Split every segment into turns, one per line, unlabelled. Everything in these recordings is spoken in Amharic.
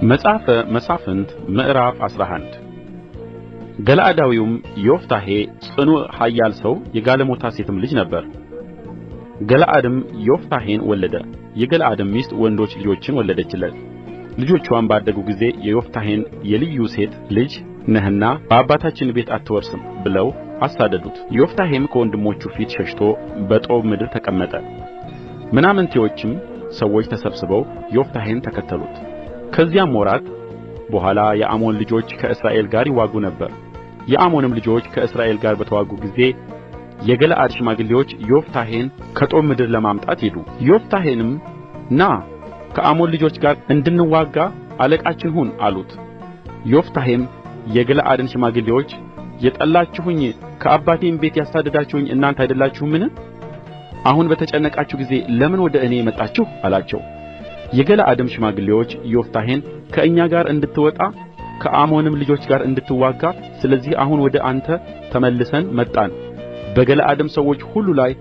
መጽሐፈ መሣፍንት ምዕራፍ 11 ገለዓዳዊውም ዮፍታሔ ጽኑዕ ኃያል ሰው የጋለሞታ ሴትም ልጅ ነበረ። ገለዓድም ዮፍታሔን ወለደ። የገለዓድም ሚስት ወንዶች ልጆችን ወለደችለት። ልጆቿም ባደጉ ጊዜ የዮፍታሔን የልዩ ሴት ልጅ ነህና በአባታችን ቤት አትወርስም ብለው አሳደዱት። ዮፍታሔም ከወንድሞቹ ፊት ሸሽቶ በጦብ ምድር ተቀመጠ። ምናምንቴዎችም ሰዎች ተሰብስበው ዮፍታሔን ተከተሉት። ከዚያም ወራት በኋላ የአሞን ልጆች ከእስራኤል ጋር ይዋጉ ነበር። የአሞንም ልጆች ከእስራኤል ጋር በተዋጉ ጊዜ የገለዓድ ሽማግሌዎች ዮፍታሔን ከጦብ ምድር ለማምጣት ሄዱ። ዮፍታሔንም ና ከአሞን ልጆች ጋር እንድንዋጋ አለቃችን ሁን አሉት። ዮፍታሔም የገለዓድን ሽማግሌዎች የጠላችሁኝ ከአባቴም ቤት ያሳደዳችሁኝ እናንተ አይደላችሁምን? አሁን በተጨነቃችሁ ጊዜ ለምን ወደ እኔ መጣችሁ? አላቸው። የገለዓድም ሽማግሌዎች ዮፍታሔን ከእኛ ጋር እንድትወጣ ከአሞንም ልጆች ጋር እንድትዋጋ ስለዚህ አሁን ወደ አንተ ተመልሰን መጣን፣ በገለዓድም ሰዎች ሁሉ ላይ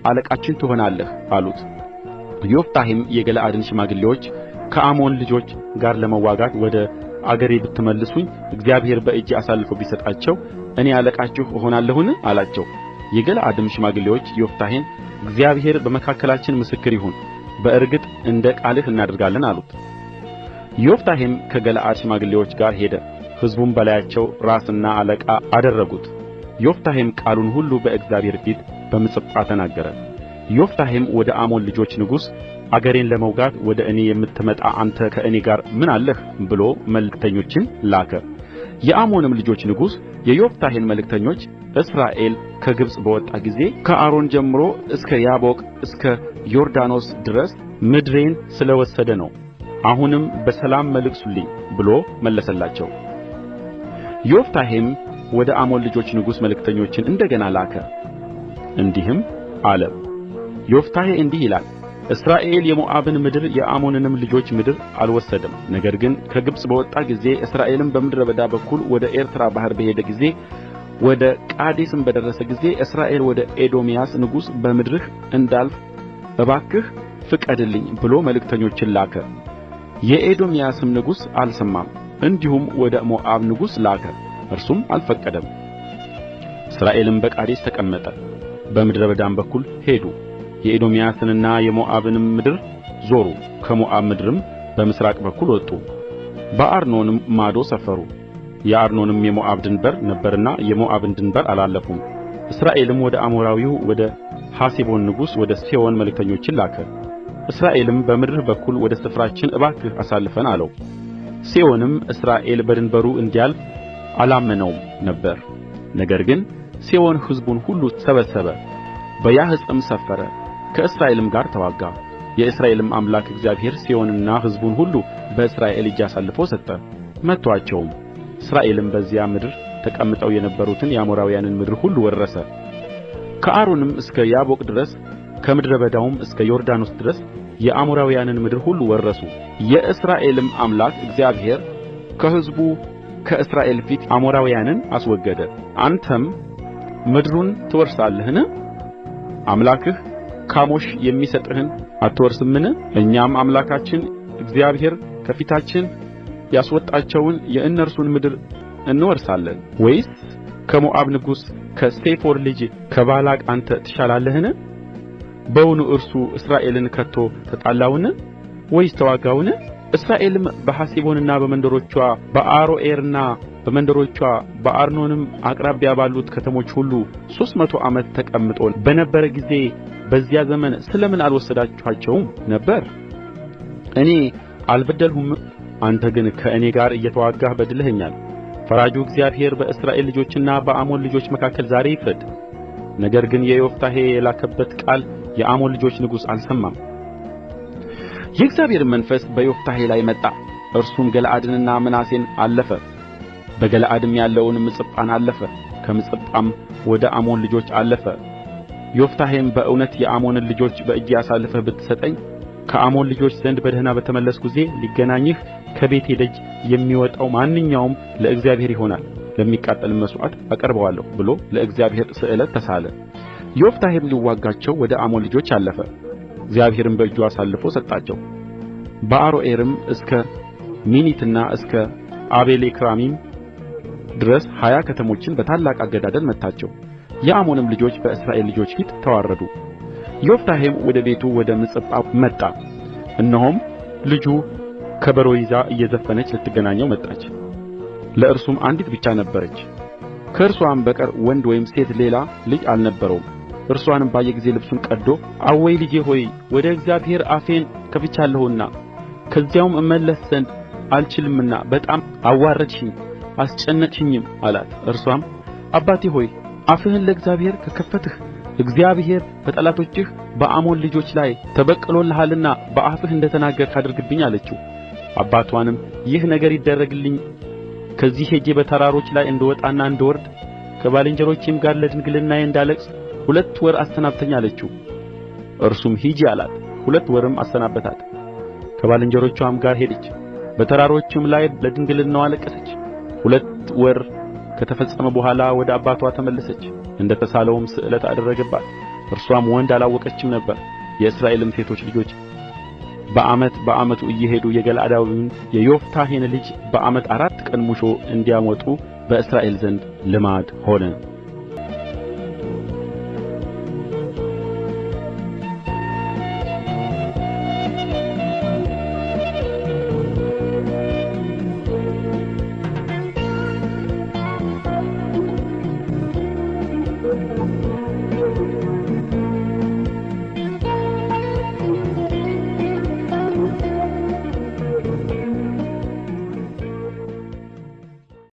አለቃችን ትሆናለህ አሉት። ዮፍታሔም የገለዓድን ሽማግሌዎች ከአሞን ልጆች ጋር ለመዋጋት ወደ አገሬ ብትመልሱኝ እግዚአብሔር በእጄ አሳልፎ ቢሰጣቸው እኔ አለቃችሁ እሆናለሁን? አላቸው። የገለዓድም ሽማግሌዎች ዮፍታሔን እግዚአብሔር በመካከላችን ምስክር ይሁን፣ በእርግጥ እንደ ቃልህ እናደርጋለን አሉት። ዮፍታሔም ከገለዓድ ሽማግሌዎች ጋር ሄደ። ሕዝቡም በላያቸው ራስና አለቃ አደረጉት። ዮፍታሔም ቃሉን ሁሉ በእግዚአብሔር ፊት በምጽጳ ተናገረ። ዮፍታሔም ወደ አሞን ልጆች ንጉሥ አገሬን ለመውጋት ወደ እኔ የምትመጣ አንተ ከእኔ ጋር ምን አለህ ብሎ መልእክተኞችን ላከ። የአሞንም ልጆች ንጉሥ የዮፍታሔን መልእክተኞች እስራኤል ከግብጽ በወጣ ጊዜ ከአርኖን ጀምሮ እስከ ያቦቅ እስከ ዮርዳኖስ ድረስ ምድሬን ስለ ወሰደ ነው፣ አሁንም በሰላም መልሱልኝ ብሎ መለሰላቸው። ዮፍታሔም ወደ አሞን ልጆች ንጉሥ መልእክተኞችን እንደገና ላከ፣ እንዲህም አለ። ዮፍታሔ እንዲህ ይላል፣ እስራኤል የሞዓብን ምድር የአሞንንም ልጆች ምድር አልወሰደም። ነገር ግን ከግብጽ በወጣ ጊዜ እስራኤልም በምድረ በዳ በኩል ወደ ኤርትራ ባሕር በሄደ ጊዜ ወደ ቃዴስም በደረሰ ጊዜ እስራኤል ወደ ኤዶምያስ ንጉሥ በምድርህ እንዳልፍ እባክህ ፍቀድልኝ ብሎ መልእክተኞችን ላከ። የኤዶምያስም ንጉሥ አልሰማም። እንዲሁም ወደ ሞዓብ ንጉሥ ላከ፣ እርሱም አልፈቀደም። እስራኤልም በቃዴስ ተቀመጠ። በምድረ በዳም በኩል ሄዱ። የኤዶምያስንና የሞዓብንም ምድር ዞሩ። ከሞዓብ ምድርም በምሥራቅ በኩል ወጡ፣ በአርኖንም ማዶ ሰፈሩ። የአርኖንም የሞዓብ ድንበር ነበርና የሞዓብን ድንበር አላለፉም። እስራኤልም ወደ አሞራዊው ወደ ሐሴቦን ንጉሥ ወደ ሴዎን መልእክተኞችን ላከ። እስራኤልም በምድርህ በኩል ወደ ስፍራችን እባክህ አሳልፈን አለው። ሴዎንም እስራኤል በድንበሩ እንዲያልፍ አላመነውም ነበር። ነገር ግን ሴዎን ሕዝቡን ሁሉ ሰበሰበ፣ በያሀጽም ሰፈረ፣ ከእስራኤልም ጋር ተዋጋ። የእስራኤልም አምላክ እግዚአብሔር ሴዎንና ሕዝቡን ሁሉ በእስራኤል እጅ አሳልፎ ሰጠ፣ መቱአቸውም። እስራኤልም በዚያ ምድር ተቀምጠው የነበሩትን የአሞራውያንን ምድር ሁሉ ወረሰ። ከአርኖንም እስከ ያቦቅ ድረስ ከምድረ በዳውም እስከ ዮርዳኖስ ድረስ የአሞራውያንን ምድር ሁሉ ወረሱ። የእስራኤልም አምላክ እግዚአብሔር ከሕዝቡ ከእስራኤል ፊት አሞራውያንን አስወገደ። አንተም ምድሩን ትወርሳለህን? አምላክህ ካሞሽ የሚሰጥህን አትወርስምን? እኛም አምላካችን እግዚአብሔር ከፊታችን ያስወጣቸውን የእነርሱን ምድር እንወርሳለን? ወይስ ከሞዓብ ንጉሥ ከሴፎር ልጅ ከባላቅ አንተ ትሻላለህን? በውኑ እርሱ እስራኤልን ከቶ ተጣላውን ወይስ ተዋጋውን? እስራኤልም በሐሴቦንና በመንደሮችዋ በአሮዔርና በመንደሮችዋ በአርኖንም አቅራቢያ ባሉት ከተሞች ሁሉ 300 ዓመት ተቀምጦ በነበረ ጊዜ በዚያ ዘመን ስለምን አልወሰዳችኋቸውም ነበር? እኔ አልበደልሁም? አንተ ግን ከእኔ ጋር እየተዋጋህ በድለኸኛል። ፈራጁ እግዚአብሔር በእስራኤል ልጆችና በአሞን ልጆች መካከል ዛሬ ይፍረድ። ነገር ግን የዮፍታሔ የላከበት ቃል የአሞን ልጆች ንጉሥ አልሰማም። የእግዚአብሔር መንፈስ በዮፍታሔ ላይ መጣ። እርሱም ገለዓድንና ምናሴን አለፈ፣ በገለዓድም ያለውን ምጽጳን አለፈ፣ ከምጽጳም ወደ አሞን ልጆች አለፈ። ዮፍታሔም በእውነት የአሞንን ልጆች በእጄ አሳልፈህ ብትሰጠኝ ከአሞን ልጆች ዘንድ በደኅና በተመለስሁ ጊዜ ሊገናኝህ ከቤቴ ደጅ የሚወጣው ማንኛውም ለእግዚአብሔር ይሆናል፣ ለሚቃጠልም መሥዋዕት አቀርበዋለሁ ብሎ ለእግዚአብሔር ስእለት ተሳለ። ዮፍታሔም ሊዋጋቸው ወደ አሞን ልጆች አለፈ። እግዚአብሔርም በእጁ አሳልፎ ሰጣቸው። በአሮዔርም እስከ ሚኒትና እስከ አቤልክራሚም ድረስ 20 ከተሞችን በታላቅ አገዳደል መታቸው። የአሞንም ልጆች በእስራኤል ልጆች ፊት ተዋረዱ። ዮፍታሔም ወደ ቤቱ ወደ ምጽጳ መጣ። እነሆም ልጁ ከበሮ ይዛ እየዘፈነች ልትገናኘው መጣች። ለእርሱም አንዲት ብቻ ነበረች፣ ከእርሷም በቀር ወንድ ወይም ሴት ሌላ ልጅ አልነበረውም። እርሷንም ባየ ጊዜ ልብሱን ቀድዶ አወይ ልጄ ሆይ ወደ እግዚአብሔር አፌን ከፍቻለሁና ከዚያውም እመለስ ዘንድ አልችልምና በጣም አዋረድሽኝ አስጨነቅሽኝም አላት። እርሷም አባቴ ሆይ አፍህን ለእግዚአብሔር ከከፈትህ እግዚአብሔር በጠላቶችህ በአሞን ልጆች ላይ ተበቅሎልሃልና በአፍህ እንደ ተናገርህ አድርግብኝ አለችው። አባትዋንም ይህ ነገር ይደረግልኝ ከዚህ ሄጄ በተራሮች ላይ እንድወጣና እንድወርድ ከባልንጀሮቼም ጋር ለድንግልናዬ እንዳለቅስ 2 ወር አሰናብተኝ አለችው። እርሱም ሂጂ አላት። 2 ወርም አሰናበታት። ከባልንጀሮቿም ጋር ሄደች፣ በተራሮችም ላይ ለድንግልናዋ አለቀሰች። 2 ወር ከተፈጸመ በኋላ ወደ አባትዋ ተመለሰች። እንደ ተሳለውም ስእለት አደረገባት። እርሷም ወንድ አላወቀችም ነበር። የእስራኤልም ሴቶች ልጆች በዓመቱ እየሄዱ የገለዓዳዊውን የዮፍታሔን ልጅ በዓመት 4 ቀን ሙሾ እንዲያወጡ በእስራኤል ዘንድ ልማድ ሆነ።